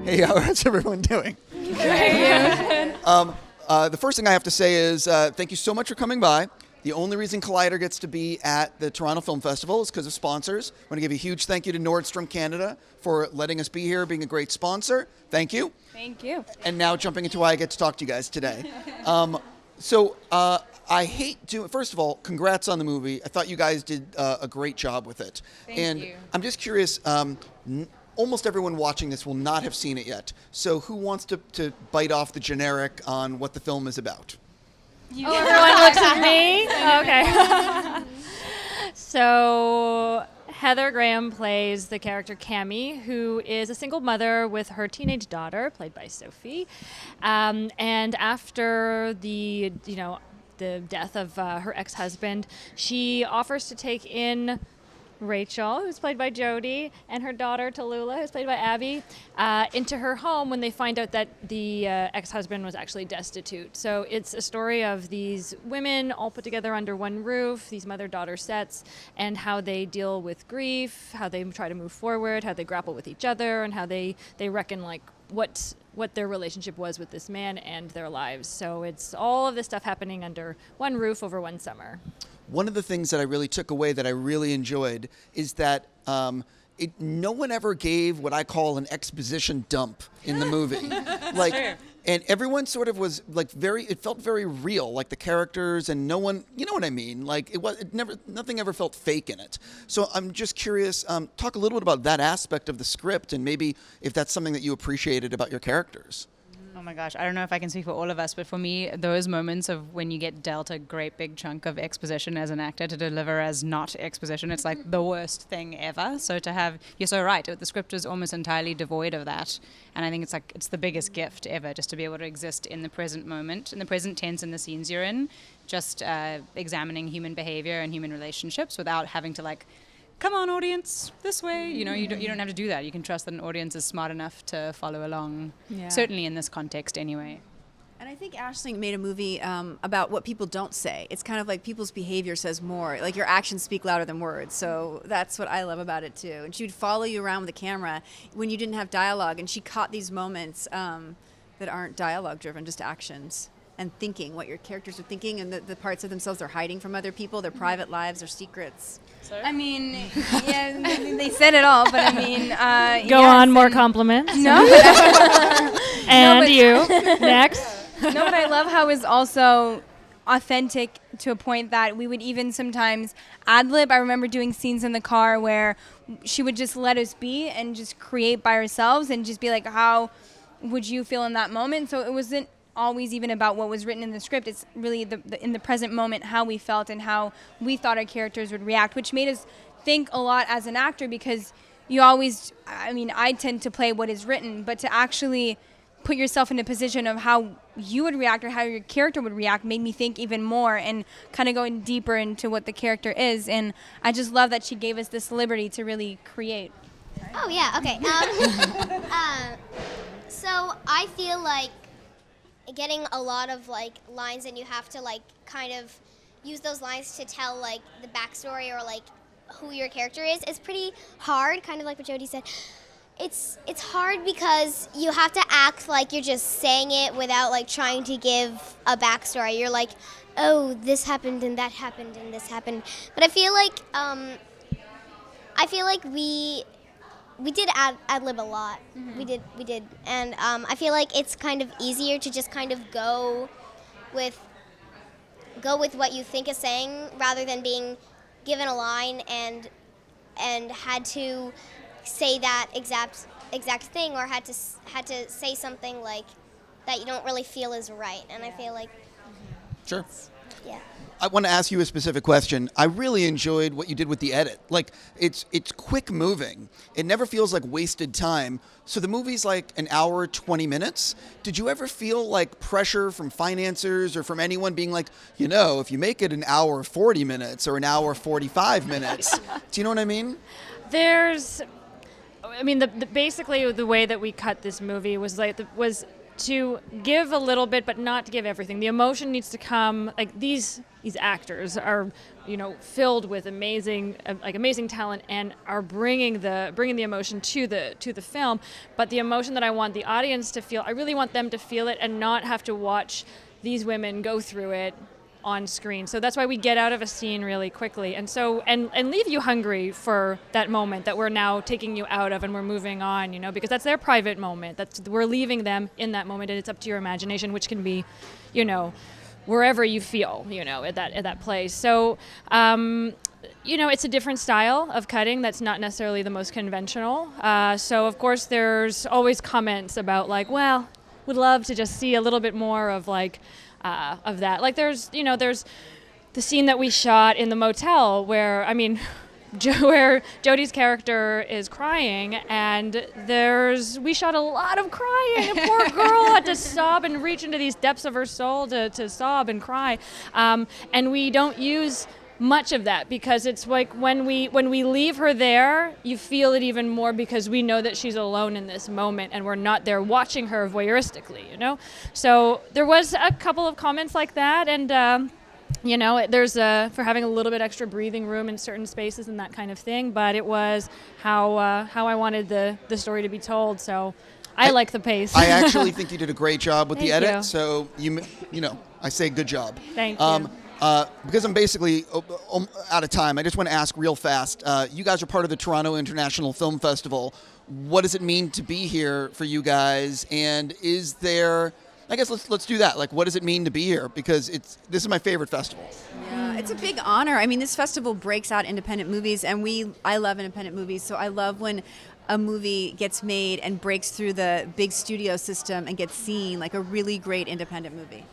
Hey, how's everyone doing? Good. The first thing I have to say is thank you so much for coming by. The only reason Collider gets to be at the Toronto Film Festival is because of sponsors. I want to give a huge thank you to Nordstrom Canada for letting us be here, being a great sponsor. Thank you. Thank you. And now jumping into why I get to talk to you guys today. I hate doing, first of all, congrats on the movie. I thought you guys did a great job with it. Thank you. I'm just curious, almost everyone watching this will not have seen it yet. So who wants to bite off the generic on what the film is about? Everyone looks at me? Okay. So Heather Graham plays the character Cammie, who is a single mother with her teenage daughter, played by Sophie. And after the death of her ex-husband, she offers to take in Rachel, who's played by Jodi, and her daughter Tallulah, who's played by Abby, into her home when they find out that the ex-husband was actually destitute. So it's a story of these women all put together under one roof, these mother-daughter sets, and how they deal with grief, how they try to move forward, how they grapple with each other, and how they reckon like what their relationship was with this man and their lives. So it's all of this stuff happening under one roof over one summer. One of the things that I really took away that I really enjoyed is that no one ever gave what I call an exposition dump in the movie. And everyone sort of was like it felt very real, like the characters, and no one, you know what I mean? Like nothing ever felt fake in it. So I'm just curious, talk a little bit about that aspect of the script and maybe if that's something that you appreciated about your characters. Oh my gosh, I don't know if I can speak for all of us, but for me, those moments of when you get dealt a great big chunk of exposition as an actor to deliver as not exposition, it's like the worst thing ever. So you're so right, the script is almost entirely devoid of that. And I think it's the biggest gift ever, just to be able to exist in the present moment, in the present tense in the scenes you're in, just examining human behavior and human relationships without having to come on, audience, this way. You don't have to do that. You can trust that an audience is smart enough to follow along, certainly in this context anyway. And I think Aisling made a movie about what people don't say. It's kind of like people's behavior says more. Like your actions speak louder than words. So that's what I love about it too. And she would follow you around with a camera when you didn't have dialogue. And she caught these moments that aren't dialogue driven, just actions. And thinking what your characters are thinking and the parts of themselves they're hiding from other people, their private lives, their secrets. I mean, yeah, they said it all, but I mean... Go on, more compliments. No. You. Next. No, but I love how it's also authentic to a point that we would even sometimes ad-lib. I remember doing scenes in the car where she would just let us be and just create by ourselves and just be like, how would you feel in that moment? So it wasn't always even about what was written in the script. It's really in the present moment how we felt and how we thought our characters would react, which made us think a lot as an actor because I tend to play what is written, but to actually put yourself in a position of how you would react or how your character would react made me think even more and kind of going deeper into what the character is. And I just love that she gave us this liberty to really create. Oh yeah, okay. So I feel like getting a lot of lines and you have to kind of use those lines to tell the backstory or who your character is pretty hard, kind of like what Jodi said. It's hard because you have to act like you're just saying it without trying to give a backstory. You're like, oh, this happened and that happened and this happened. But I feel like we did ad lib a lot. Mm-hmm. We did, and I feel like it's kind of easier to just kind of go with what you think is saying rather than being given a line and had to say that exact thing or had to say something that you don't really feel is right. And I feel like sure. Yeah. I want to ask you a specific question. I really enjoyed what you did with the edit. It's quick moving. It never feels like wasted time. So the movie's an hour, 20 minutes. Did you ever feel pressure from financiers or from anyone being if you make it an hour, 40 minutes or an hour, 45 minutes? Do you know what I mean? Basically the way that we cut this movie was to give a little bit, but not to give everything. The emotion needs to come. Like these actors are, filled with amazing talent and are bringing the emotion to the film. But the emotion that I want the audience to feel, I really want them to feel it and not have to watch these women go through it on screen. So that's why we get out of a scene really quickly, and leave you hungry for that moment that we're now taking you out of and we're moving on, because that's their private moment. We're leaving them in that moment, and it's up to your imagination, which can be, wherever you feel, at that place. So, it's a different style of cutting that's not necessarily the most conventional. So of course there's always comments about like, well, would love to just see a little bit more of like. Of that. Like there's the scene that we shot in the motel where, where Jodi's character is crying, and we shot a lot of crying. The poor girl had to sob and reach into these depths of her soul to sob and cry. And we don't use much of that because it's like when we leave her there, you feel it even more because we know that she's alone in this moment and we're not there watching her voyeuristically, So there was a couple of comments like that, and there's for having a little bit extra breathing room in certain spaces and that kind of thing, but it was how I wanted the story to be told, so I like the pace. I actually think you did a great job with the Thank edit, you. so I say good job. Thank you. Because I'm basically out of time, I just want to ask real fast. You guys are part of the Toronto International Film Festival. What does it mean to be here for you guys? And is there, I guess let's do that. Like, what does it mean to be here? Because this is my favorite festival. Yeah, it's a big honor. This festival breaks out independent movies, and I love independent movies, so I love when a movie gets made and breaks through the big studio system and gets seen, like a really great independent movie.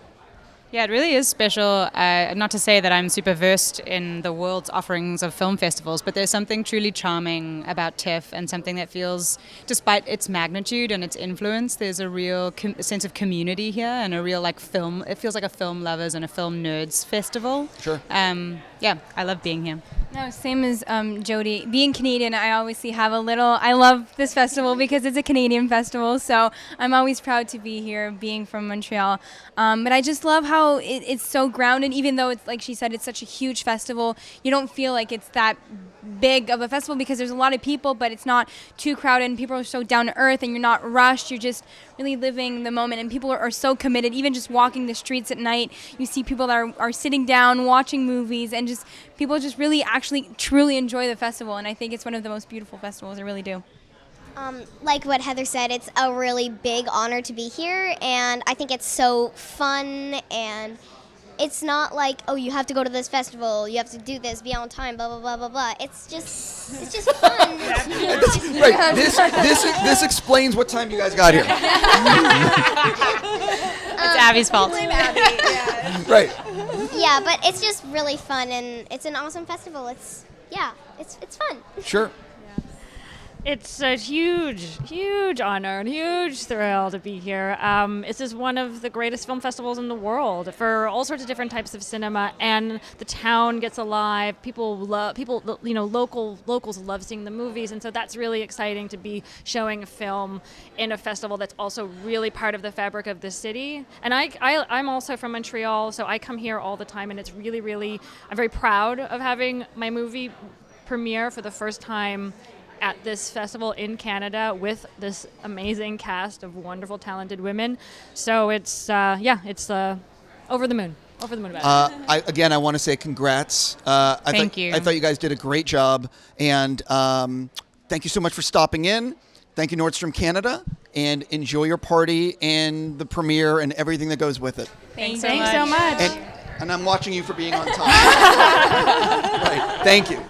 Yeah, it really is special. Not to say that I'm super versed in the world's offerings of film festivals, but there's something truly charming about TIFF, and something that feels, despite its magnitude and its influence, there's a real sense of community here, and a real film. It feels like a film lovers and a film nerds festival. Sure. Yeah, I love being here. No, same as Jodi. Being Canadian, I obviously have I love this festival because it's a Canadian festival, so I'm always proud to be here, being from Montreal. But I just love how it's so grounded, even though it's, like she said, it's such a huge festival. You don't feel like it's that big of a festival because there's a lot of people, but it's not too crowded, and people are so down to earth, and you're not rushed. You're just really living the moment, and people are so committed. Even just walking the streets at night, you see people that are sitting down watching movies, and just people just really actually truly enjoy the festival, and I think it's one of the most beautiful festivals. I really do. Like what Heather said, it's a really big honor to be here, and I think it's so fun, and it's not like, oh, you have to go to this festival, you have to do this, be on time, blah, blah, blah, blah, blah. It's just fun. Right. This explains what time you guys got here. It's Abby's fault. Blame Abby, yeah. Right. Yeah, but it's just really fun, and it's an awesome festival. It's fun. Sure. It's a huge honor and huge thrill to be here. This is one of the greatest film festivals in the world for all sorts of different types of cinema, and the town gets alive. Locals love seeing the movies, and so that's really exciting to be showing a film in a festival that's also really part of the fabric of the city. And I'm also from Montreal, so I come here all the time, and it's really, I'm very proud of having my movie premiere for the first time at this festival in Canada with this amazing cast of wonderful, talented women. So it's over the moon. Over the moon about it. I want to say congrats. Thank you. I thought you guys did a great job, and thank you so much for stopping in. Thank you, Nordstrom Canada, and enjoy your party and the premiere and everything that goes with it. Thanks so much. And I'm watching you for being on time. Right. Thank you.